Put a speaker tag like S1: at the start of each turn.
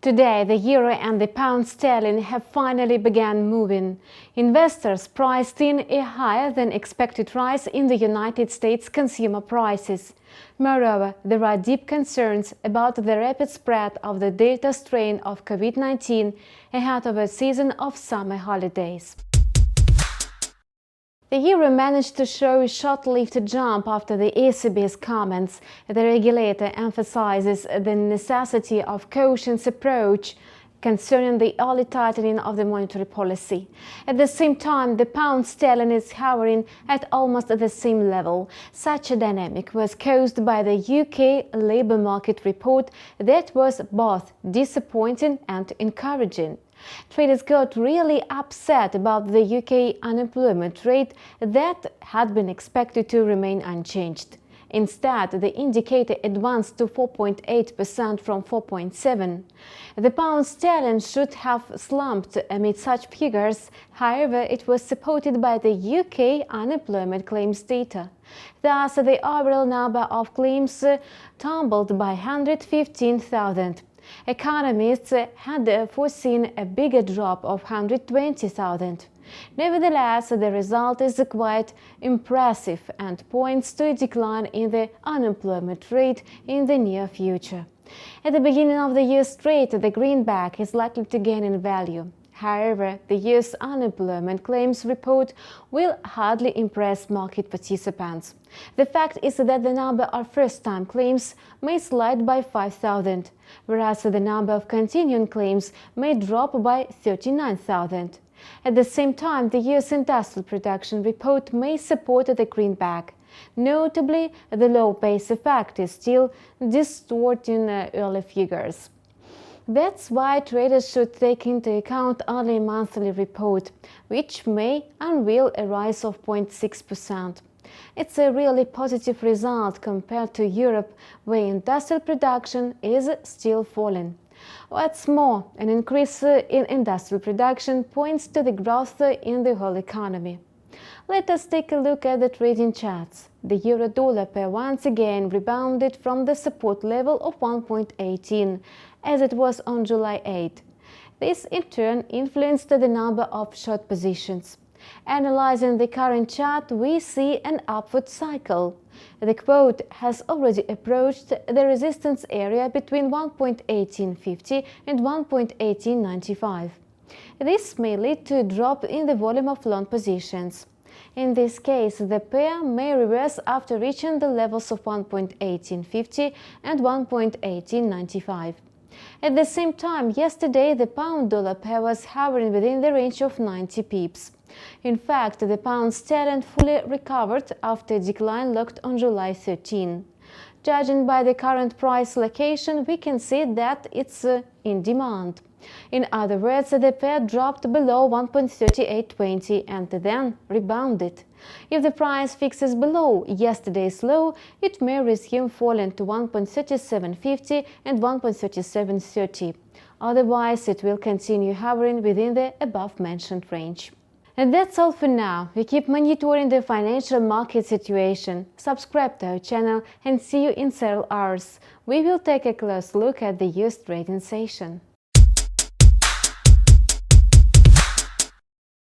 S1: Today, the euro and the pound sterling have finally begun moving. Investors priced in a higher than expected rise in the United States consumer prices. Moreover, there are deep concerns about the rapid spread of the Delta strain of COVID-19 ahead of a season of summer holidays. The euro managed to show a short-lived jump after the ECB's comments. The regulator emphasizes the necessity of cautious approach concerning the early tightening of the monetary policy. At the same time, the pound sterling is hovering at almost the same level. Such a dynamic was caused by the UK labour market report that was both disappointing and encouraging. Traders got really upset about the UK unemployment rate that had been expected to remain unchanged. Instead, the indicator advanced to 4.8% from 4.7%. The pound sterling should have slumped amid such figures, however, it was supported by the UK unemployment claims data. Thus, the overall number of claims tumbled by 115,000. Economists had foreseen a bigger drop of 120,000. Nevertheless, the result is quite impressive and points to a decline in the unemployment rate in the near future. At the beginning of the year straight, the greenback is likely to gain in value. However, the US unemployment claims report will hardly impress market participants. The fact is that the number of first-time claims may slide by 5,000, whereas the number of continuing claims may drop by 39,000. At the same time, the US industrial production report may support the greenback. Notably, the low base effect is still distorting early figures. That's why traders should take into account only a monthly report, which may unveil a rise of 0.6%. It's a really positive result compared to Europe, where industrial production is still falling. What's more, an increase in industrial production points to the growth in the whole economy. Let us take a look at the trading charts. The euro-dollar pair once again rebounded from the support level of 1.18, as it was on July 8. This in turn influenced the number of short positions. Analyzing the current chart, we see an upward cycle. The quote has already approached the resistance area between 1.1850 and 1.1895. This may lead to a drop in the volume of long positions. In this case, the pair may reverse after reaching the levels of 1.1850 and 1.1895. At the same time, yesterday the pound-dollar pair was hovering within the range of 90 pips. In fact, the pound sterling fully recovered after a decline locked on July 13. Judging by the current price location, we can see that it's in demand. In other words, the pair dropped below 1.3820 and then rebounded. If the price fixes below yesterday's low, it may resume falling to 1.3750 and 1.3730. Otherwise, it will continue hovering within the above-mentioned range. And that's all for now. We keep monitoring the financial market situation. Subscribe to our channel and see you in several hours. We will take a close look at the US trading session.